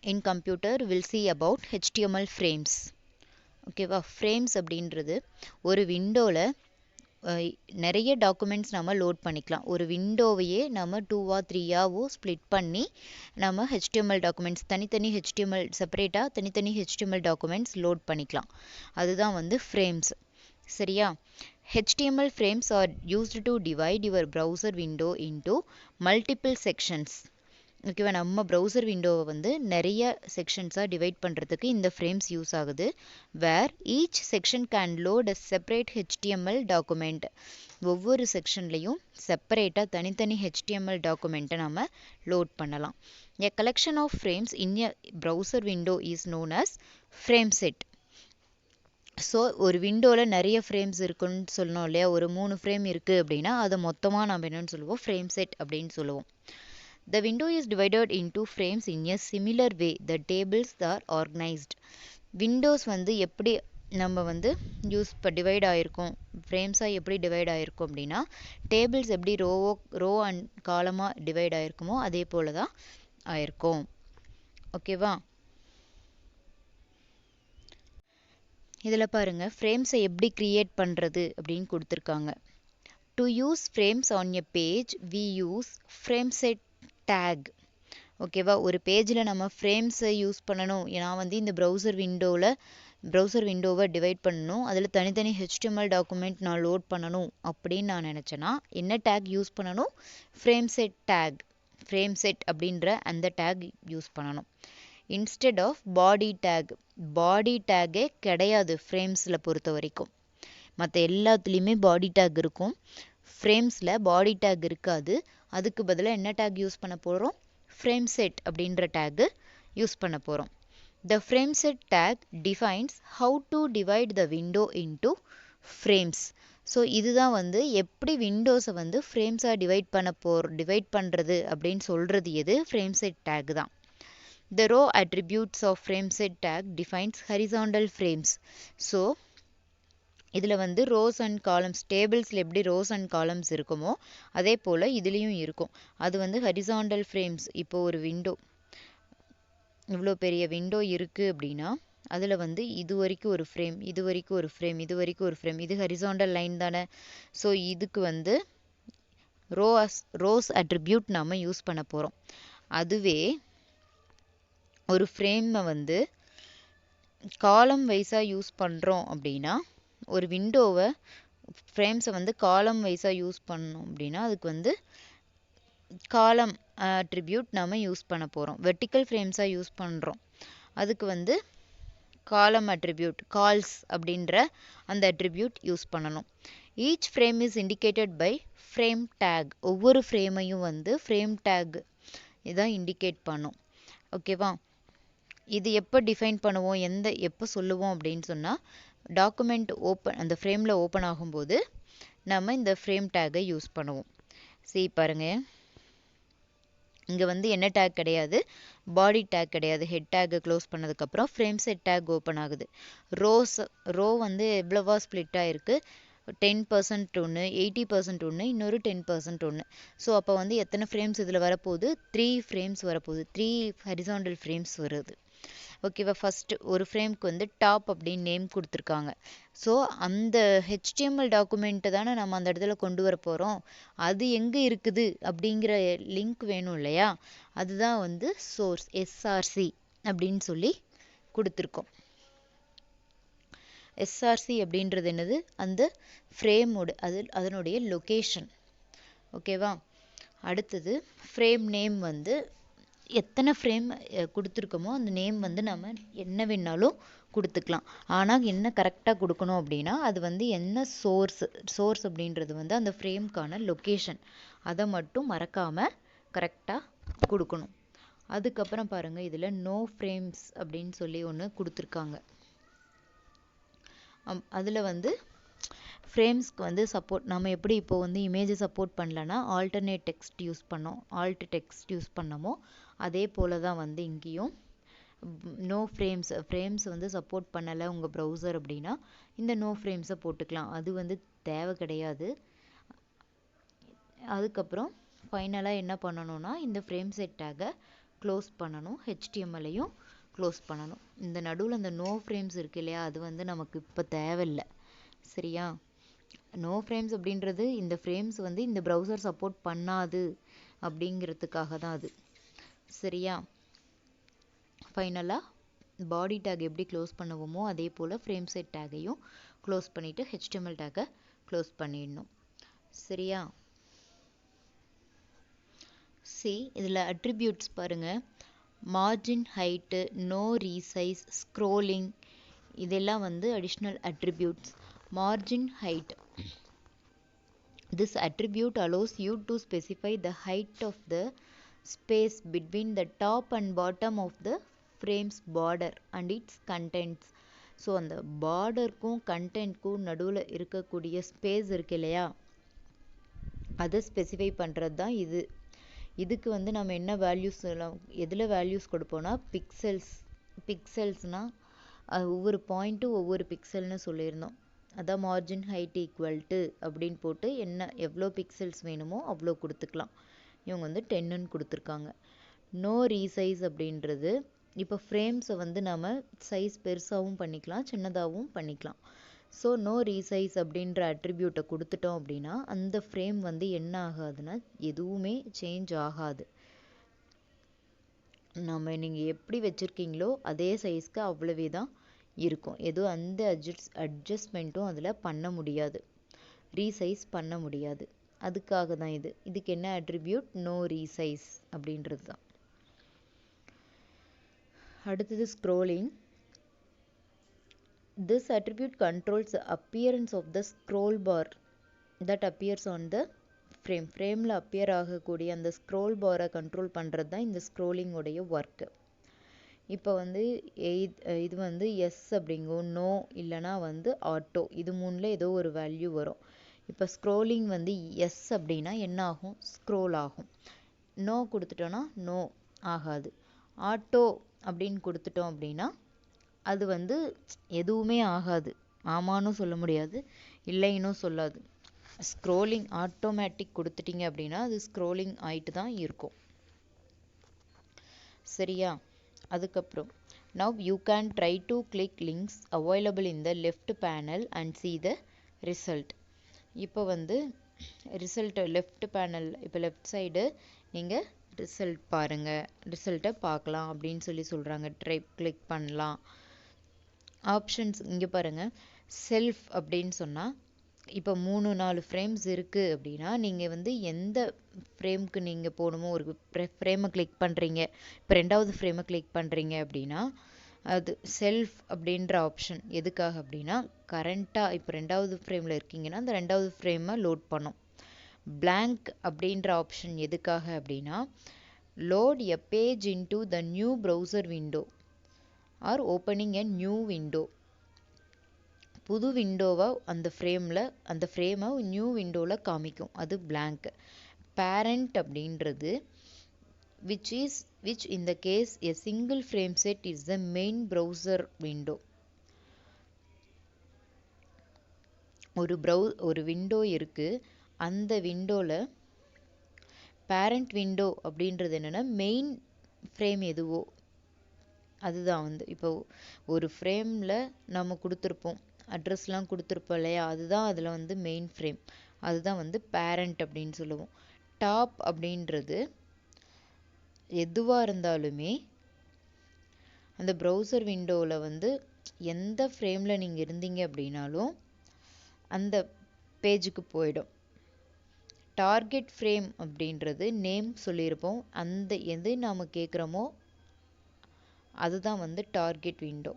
in computer we'll see about HTML frames. ஓகேவா, frames அப்படின்றது ஒரு விண்டோவில் நிறைய டாக்குமெண்ட்ஸ் நம்ம லோட் பண்ணிக்கலாம். ஒரு விண்டோவையே நம்ம 2 or 3 ஸ்ப்ளிட் பண்ணி நம்ம HTML டாக்குமெண்ட்ஸ் தனித்தனி HTML செப்பரேட்டாக தனித்தனி HTML டாக்குமெண்ட்ஸ் லோட் பண்ணிக்கலாம். அதுதான் வந்து ஃப்ரேம்ஸ். சரியா? HTML frames are used to divide your browser window into multiple sections. ஓகேவா, நம்ம ப்ரௌசர் விண்டோவை வந்து நிறைய செக்ஷன்ஸாக டிவைட் பண்ணுறதுக்கு இந்த ஃப்ரேம்ஸ் யூஸ் ஆகுது. Where each section can load a separate HTML document. ஒவ்வொரு செக்ஷன்லையும் செப்பரேட்டாக தனித்தனி HTML டாக்குமெண்ட்டை நம்ம லோட் பண்ணலாம். A collection of frames in a browser window is known as frame set. So ஒரு விண்டோவில் நிறைய ஃப்ரேம்ஸ் இருக்குன்னு சொல்லணும் இல்லையா, ஒரு 3 ஃப்ரேம் இருக்குது அப்படின்னா அதை மொத்தமாக நம்ம என்னென்னு சொல்லுவோம், ஃப்ரேம் செட் அப்படின்னு சொல்லுவோம். The window is divided into frames in a similar way. The tables are organized. Windows வந்து எப்படி நம்ம வந்து டிவைட் ஆகிருக்கும், ஃப்ரேம்ஸாக எப்படி டிவைட் ஆகிருக்கும் அப்படின்னா, டேபிள்ஸ் எப்படி ரோ அண்ட் காலமாக டிவைட் ஆகிருக்குமோ அதே போல் தான் ஆயிருக்கும். ஓகேவா, இதில் பாருங்கள் ஃப்ரேம்ஸை எப்படி க்ரியேட் பண்ணுறது அப்படின்னு கொடுத்துருக்காங்க. To use frames on a page we use frame set tag. ஓகேவா, ஒரு பேஜில் நம்ம ஃப்ரேம்ஸை யூஸ் பண்ணணும், நான் வந்து இந்த ப்ரௌசர் விண்டோவை டிவைட் பண்ணணும், அதில் தனித்தனி HTML டாக்குமெண்ட் நான் லோட் பண்ணணும் அப்படின்னு நான் நினச்சேன்னா என்ன டேக் யூஸ் பண்ணணும், frame set take. Frame set அப்படின்ற அந்த டேக் யூஸ் பண்ணணும். இன்ஸ்டெட் ஆஃப் பாடி டேக்கே கிடையாது ஃப்ரேம்ஸில் பொறுத்த வரைக்கும். மற்ற எல்லாத்துலேயுமே பாடி டேக் இருக்கும், ஃப்ரேம்ஸில் பாடி டேக் இருக்காது. அதுக்கு பதிலாக என்ன டேக் யூஸ் பண்ண போகிறோம், ஃப்ரேம் செட் அப்படின்ற டேக்கு யூஸ் பண்ண போகிறோம். த frame set take defines how to divide the window into frames. So இதுதான் வந்து எப்படி விண்டோஸை வந்து ஃப்ரேம்ஸாக டிவைட் பண்ணுறது அப்படின்னு சொல்கிறது எது, ஃப்ரேம் செட் டேக் தான். The row attributes of frame set tag defines horizontal frames. So இதில் வந்து ரோஸ் அண்ட் காலம்ஸ், டேபிள்ஸில் எப்படி ரோஸ் அண்ட் காலம்ஸ் இருக்குமோ அதே போல் இதுலேயும் இருக்கும். அது வந்து ஹரிசாண்டல் ஃப்ரேம்ஸ். இப்போது ஒரு விண்டோ, இவ்வளோ பெரிய விண்டோ இருக்குது அப்படின்னா அதில் வந்து இது வரைக்கும் ஒரு ஃப்ரேம், இது வரைக்கும் ஒரு ஃப்ரேம், இது வரைக்கும் ஒரு ஃப்ரேம், இது ஹரிசாண்டல் லைன் தானே. ஸோ இதுக்கு வந்து ரோஸ் அட்ரிபியூட் நம்ம யூஸ் பண்ண போகிறோம். அதுவே ஒரு ஃப்ரேமை வந்து காலம் வைஸாக யூஸ் பண்ணுறோம் அப்படின்னா, ஒரு விண்டோவை ஃப்ரேம்ஸை வந்து காலம் வைஸாக யூஸ் பண்ணோம் அப்படின்னா அதுக்கு வந்து காலம் அட்ரிபியூட் நம்ம யூஸ் பண்ண போகிறோம். வெர்டிக்கல் ஃப்ரேம்ஸாக யூஸ் பண்ணுறோம் அதுக்கு வந்து காலம் அட்ரிபியூட், கால்ஸ் அப்படின்ற அந்த அட்ரிபியூட் யூஸ் பண்ணணும். Each frame is indicated by frame tag. ஒவ்வொரு ஃப்ரேமையும் வந்து ஃப்ரேம் டேக் இதான் இண்டிகேட் பண்ணும். ஓகேவா, இது எப்போ டிஃபைன் பண்ணுவோம், எப்போ சொல்லுவோம் அப்படின்னு சொன்னால், டாக்குமெண்ட் அந்த ஃப்ரேமில் ஓப்பன் ஆகும்போது நம்ம இந்த ஃப்ரேம் டேக்கை யூஸ் பண்ணுவோம். சரி பாருங்கள், இங்கே வந்து என்ன டேக் கிடையாது, பாடி டேக் கிடையாது. ஹெட் டேக்கை க்ளோஸ் பண்ணதுக்கப்புறம் ஃப்ரேம் செட் டேக் ஓப்பன் ஆகுது. ரோ வந்து எவ்வளவா ஸ்ப்ளிட் ஆகிருக்கு, 10% ஒன்று, 80% ஒன்று, இன்னொரு 10% ஒன்று. ஸோ அப்போ வந்து எத்தனை ஃப்ரேம்ஸ் இதில் வரப்போகுது, 3 ஃப்ரேம்ஸ் வரப்போகுது, 3 ஹரிசாண்டல் ஃப்ரேம்ஸ் வருது. ஓகேவா, ஃபஸ்ட்டு ஒரு ஃப்ரேம்க்கு வந்து டாப் அப்படின்னு நேம் கொடுத்துருக்காங்க. ஸோ அந்த HTML டாக்குமெண்ட்டை தானே நம்ம அந்த இடத்துல கொண்டு வர போகிறோம், அது எங்கே இருக்குது அப்படிங்கிற லிங்க் வேணும் இல்லையா, அதுதான் வந்து சோர்ஸ், SRC அப்படின்னு சொல்லி கொடுத்துருக்கோம். SRC அப்படின்றது என்னது, அந்த ஃப்ரேமோட அதனுடைய லொக்கேஷன். ஓகேவா, அடுத்தது ஃப்ரேம் நேம் வந்து எத்தனை ஃப்ரேம் கொடுத்துருக்கோமோ அந்த நேம் வந்து நம்ம என்ன வேணாலும் கொடுத்துக்கலாம். ஆனால் என்ன கரெக்டாக கொடுக்கணும் அப்படின்னா, அது வந்து என்ன சோர்ஸ் அப்படின்றது வந்து அந்த ஃப்ரேம்க்கான லொக்கேஷன், அதை மட்டும் மறக்காமல் கரெக்டாக கொடுக்கணும். அதுக்கப்புறம் பாருங்கள், இதில் நோ ஃப்ரேம்ஸ் அப்படின்னு சொல்லி ஒன்று கொடுத்துருக்காங்க. அதில் வந்து ஃப்ரேம்ஸ்க்கு வந்து சப்போர்ட் நம்ம எப்படி இப்போ வந்து இமேஜை சப்போர்ட் பண்ணலன்னா ஆல்டர்னேட் டெக்ஸ்ட் யூஸ் பண்ணோம், ஆல்ட் டெக்ஸ்ட் யூஸ் பண்ணமோ அதே போல் தான் வந்து இங்கேயும் நோ ஃப்ரேம்ஸ் வந்து சப்போர்ட் பண்ணலை உங்கள் ப்ரௌசர் அப்படின்னா இந்த நோ ஃப்ரேம்ஸை போட்டுக்கலாம், அது வந்து தேவை கிடையாது. அதுக்கப்புறம் ஃபைனலாக என்ன பண்ணணும்னா இந்த ஃப்ரேம் செட் டேக்கை க்ளோஸ் பண்ணணும், ஹெச்டிஎம்எல்லையும் க்ளோஸ் பண்ணணும். இந்த நடுவில் அந்த நோ ஃப்ரேம்ஸ் இருக்கு இல்லையா, அது வந்து நமக்கு இப்போ தேவையில்லை. சரியா? நோ ஃப்ரேம்ஸ் அப்படின்றது இந்த ஃப்ரேம்ஸ் வந்து இந்த ப்ரௌசர் சப்போர்ட் பண்ணாது அப்படிங்கிறதுக்காக தான் அது. சரியா? ஃபைனலாக பாடி டேக் எப்படி க்ளோஸ் பண்ணுவோமோ அதே போல் ஃப்ரேம் செட் டேக்கையும் க்ளோஸ் பண்ணிவிட்டு ஹெச்டிஎம்எல் டேக்கை க்ளோஸ் பண்ணிடணும். சரியா? இதில் அட்ரிபியூட்ஸ் பாருங்கள். Margin height, no resize, scrolling, இதெல்லாம் வந்து additional attributes. Margin height, this attribute allows you to specify the height of the space between the top and bottom of the frame's border and its contents. So அந்த பார்டருக்கும் கண்டென்ட்க்கும் நடுவில் இருக்கக்கூடிய space இருக்கு இல்லையா, அதை specify பண்ணுறது தான் இது. இதுக்கு வந்து நம்ம என்ன வேல்யூஸ் எதில் வேல்யூஸ் கொடுப்போம்னா பிக்சல்ஸ்னால் ஒவ்வொரு பாயிண்ட்டும் ஒவ்வொரு பிக்சல்னு சொல்லியிருந்தோம். அதான் மார்ஜின் ஹைட் ஈக்குவல் டு அப்படின்னு போட்டு எவ்வளோ பிக்சல்ஸ் வேணுமோ அவ்வளோ கொடுத்துக்கலாம். இவங்க வந்து 10ன்னு கொடுத்துருக்காங்க. நோ ரீசைஸ் அப்படின்றது இப்போ ஃப்ரேம்ஸை வந்து நம்ம சைஸ் பெருசாகவும் பண்ணிக்கலாம், சின்னதாகவும் பண்ணிக்கலாம். ஸோ நோ ரீசைஸ் அப்படின்ற அட்ரிபியூட்டை கொடுத்துட்டோம் அப்படின்னா அந்த ஃப்ரேம் வந்து என்ன ஆகாதுன்னா எதுவுமே சேஞ்ச் ஆகாது. நீங்கள் எப்படி வச்சுருக்கீங்களோ அதே சைஸ்க்கு அவ்வளவே தான் இருக்கும். எதுவும் அந்த அட்ஜஸ்ட்மெண்ட்டும் அதில் பண்ண முடியாது, ரீசைஸ் பண்ண முடியாது. அதுக்காக தான் இது. இதுக்கு என்ன அட்ரிபியூட்? நோ ரீசைஸ் அப்படின்றது தான். அடுத்தது scrolling. This attribute controls the appearance of the scroll bar that appears on the frame. ஃப்ரேமில் அப்பியர் ஆகக்கூடிய அந்த ஸ்க்ரோல் பாரை கண்ட்ரோல் பண்ணுறது தான் இந்த ஸ்க்ரோலிங் உடைய ஒர்க்கு. இப்போ வந்து இது வந்து எஸ் அப்படிங்கும், நோ இல்லைனா வந்து ஆட்டோ, இது மூணில் ஏதோ ஒரு வேல்யூ வரும். இப்போ ஸ்க்ரோலிங் வந்து எஸ் அப்படின்னா என்ன ஆகும்? ஸ்க்ரோல் ஆகும். நோ கொடுத்துட்டோன்னா நோ ஆகாது. ஆட்டோ அப்படின்னு கொடுத்துட்டோம் அப்படின்னா அது வந்து எதுவுமே ஆகாது. ஆமான்னு சொல்ல முடியாது, இல்லைன்னு சொல்லாது. ஸ்க்ரோலிங் ஆட்டோமேட்டிக் கொடுத்துட்டீங்க அப்படின்னா அது ஸ்க்ரோலிங் ஆகிட்டு தான் இருக்கும். சரியா? அதுக்கப்புறம் now you can try to click links available in the left panel and see the result. இப்போ வந்து ரிசல்ட் லெஃப்ட் பேனல், இப்போ லெஃப்ட் சைடு நீங்கள் ரிசல்ட் பாருங்கள், ரிசல்ட்டை பார்க்கலாம் அப்படின்னு சொல்கிறாங்க. கிளிக் பண்ணலாம். ஆப்ஷன்ஸ் இங்கே பாருங்கள். செல்ஃப் அப்படின்னு சொன்னால் இப்போ 3-4 ஃப்ரேம்ஸ் இருக்குது அப்படின்னா நீங்கள் வந்து எந்த ஃப்ரேமுக்கு நீங்கள் போகணுமோ, ஒரு ஃப்ரேமை கிளிக் பண்ணுறீங்க, இப்போ 2வது ஃப்ரேமை கிளிக் பண்ணுறீங்க அப்படின்னா அது செல்ஃப் அப்படின்ற ஆப்ஷன் எதுக்காக அப்படின்னா கரண்ட்டாக இப்போ 2வது ஃப்ரேமில் இருக்கீங்கன்னா அந்த 2வது ஃப்ரேமை லோட் பண்ணும். blank அப்படின்ற ஆப்ஷன் எதுக்காக அப்படின்னா load a page into the new browser window R opening a new window. புது விண்டோவை அந்த ஃப்ரேமை நியூ விண்டோவில் காமிக்கும், அது blank. parent அப்படின்றது which in the case a single frame set is the main browser window. ஒரு விண்டோ இருக்கு, அந்த விண்டோவில் பேரண்ட் விண்டோ அப்படின்றது என்னென்னா மெயின் ஃப்ரேம் எதுவோ அதுதான் வந்து இப்போ ஒரு ஃப்ரேமில் நம்ம கொடுத்துருப்போம், அட்ரஸ்லாம் கொடுத்துருப்போம் இல்லையா, அதுதான் அதில் வந்து மெயின் ஃப்ரேம், அதுதான் வந்து பேரண்ட் அப்படின்னு சொல்லுவோம். டாப் அப்படின்றது எதுவாக இருந்தாலுமே அந்த ப்ரௌசர் விண்டோவில் வந்து எந்த ஃப்ரேமில் நீங்கள் இருந்தீங்க அப்படின்னாலும் அந்த பேஜுக்கு போயிடும். டார்கெட் ஃப்ரேம் அப்படின்றது நேம் சொல்லியிருப்போம், அந்த எது நாம் கேட்குறோமோ அதுதான் வந்து target window.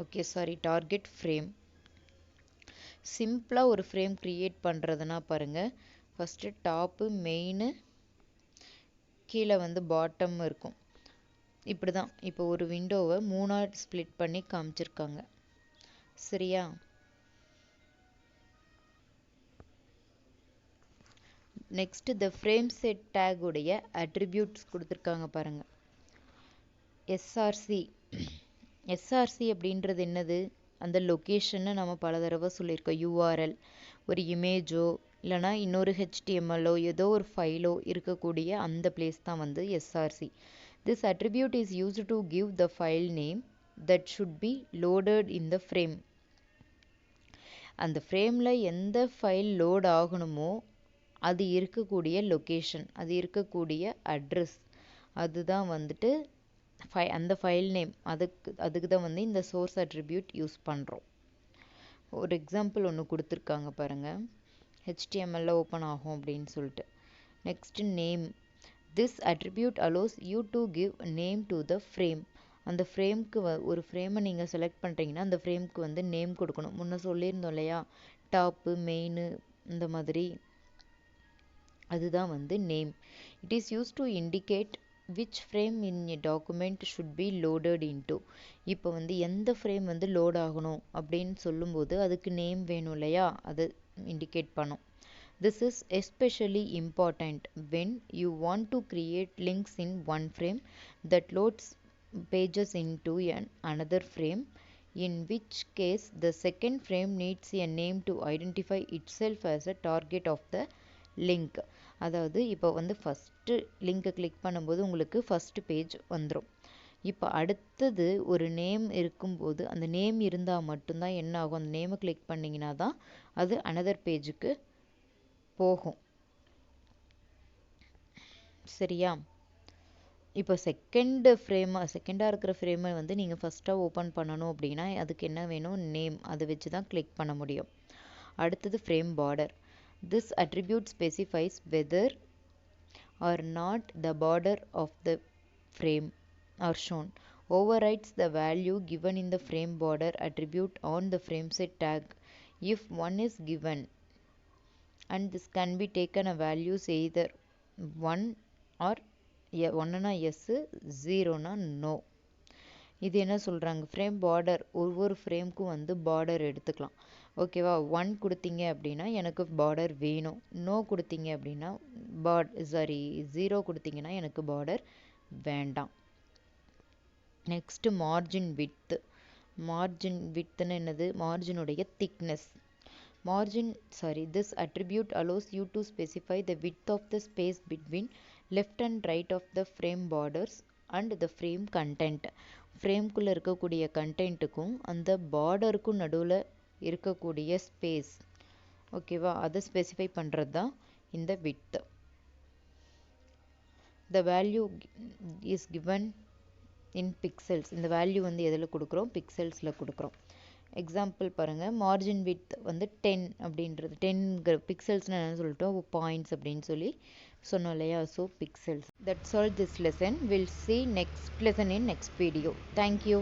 Okay, sorry, target frame. சிம்பிளாக ஒரு ஃப்ரேம் க்ரியேட் பண்ணுறதுனா பாருங்கள். ஃபஸ்ட்டு டாப்பு, மெயின், கீழே வந்து பாட்டம் இருக்கும். இப்படி தான் இப்போ ஒரு விண்டோவை 3ஆக ஸ்ப்ளிட் பண்ணி காமிச்சிருக்காங்க. சரியா? Next the frame set take உடைய அட்ரிபியூட்ஸ் கொடுத்துருக்காங்க பாருங்கள். எஸ்ஆர்சி அப்படின்றது என்னது? அந்த லொக்கேஷனை நம்ம பல தடவை சொல்லியிருக்கோம். யூஆர்எல், ஒரு இமேஜோ இல்லைனா இன்னொரு ஹெச்டிஎம்எல்லோ ஏதோ ஒரு ஃபைலோ இருக்கக்கூடிய அந்த பிளேஸ் தான் வந்து SRC. This attribute is used to give the file name that should be loaded in the frame. அந்த ஃப்ரேமில் எந்த ஃபைல் லோட் ஆகணுமோ அது இருக்கக்கூடிய லொக்கேஷன், அது இருக்கக்கூடிய அட்ரஸ், அதுதான் வந்துட்டு அந்த ஃபைல் நேம். அதுக்கு தான் வந்து இந்த சோர்ஸ் அட்ரிபியூட் யூஸ் பண்ணுறோம். ஒரு எக்ஸாம்பிள் ஒன்று கொடுத்துருக்காங்க பாருங்கள். HTML ஓப்பன் ஆகும் அப்படின்னு சொல்லிட்டு. Next name. This attribute allows you to give name to the frame. அந்த ஃப்ரேம்க்கு ஒரு ஃப்ரேமை நீங்கள் செலக்ட் பண்ணுறீங்கன்னா அந்த ஃப்ரேம்க்கு வந்து நேம் கொடுக்கணும். முன்ன சொல்லியிருந்தோம் இல்லையா, டாப்பு, மெயின், இந்த மாதிரி. அதுதான் வந்து name. It is use to indicate which frame in a document should be loaded into. இப்போ வந்து எந்த ஃப்ரேம் வந்து லோட் ஆகணும் அப்படின்னு சொல்லும்போது அதுக்கு நேம் வேணும் இல்லையா, அது இண்டிகேட் பண்ணும். This is especially important when you want to create links in one frame that loads pages into another frame, in which case the second frame needs a name to identify itself as a target of the link. அதாவது இப்போ வந்து first லிங்கை click பண்ணும்போது உங்களுக்கு first page வந்துடும். இப்போ அடுத்தது ஒரு நேம் இருக்கும்போது அந்த நேம் இருந்தால் மட்டும்தான் என்ன ஆகும், அந்த நேமை கிளிக் பண்ணிங்கன்னா தான் அது அனதர் பேஜுக்கு போகும். சரியா? இப்போ செகண்டாக இருக்கிற ஃப்ரேமை வந்து நீங்கள் ஃபஸ்ட்டாக ஓப்பன் பண்ணணும் அப்படின்னா அதுக்கு என்ன வேணும், நேம். அதை வச்சு தான் கிளிக் பண்ண முடியும். அடுத்தது frame border. This attribute specifies whether or not the border of the frame are shown. Overrides the value given in the frame border attribute on the frameset tag if one is given, and this can be taken a values either 1 or 1னா yes, 0னா no. இது என்ன சொல்கிறாங்க, frame border, ஒவ்வொரு ஃப்ரேம்க்கும் வந்து border எடுத்துக்கலாம். ஓகேவா? 1 கொடுத்தீங்க அப்படின்னா எனக்கு பார்டர் வேணும். நோ கொடுத்தீங்க அப்படின்னா 0 கொடுத்தீங்கன்னா எனக்கு பார்டர் வேண்டாம். Next margin width. மார்ஜின் விட்த்னு என்னது, மார்ஜினுடைய thickness. This attribute allows you to specify the width of the space between left and right of the frame borders and the frame content. ஃப்ரேம்குள்ளே இருக்கக்கூடிய கண்டென்ட்டுக்கும் அந்த பார்டருக்கும் நடுவில் இருக்கக்கூடிய ஸ்பேஸ், ஓகேவா, அதை ஸ்பெசிஃபை பண்ணுறது தான் இந்த width. The value is given in pixels. இந்த வேல்யூ வந்து எதில் கொடுக்குறோம், பிக்சல்ஸில் கொடுக்குறோம். எக்ஸாம்பிள் பாருங்கள். மார்ஜின் விட்த் வந்து 10 அப்படின்றது, 10 பிக்சல்ஸ்னால் என்ன சொல்லிட்டோம், பாயிண்ட்ஸ் அப்படின்னு சொல்லி சொன்னோம் இல்லையா. So pixels. That's all this lesson. We'll see next lesson in next video. Thank you.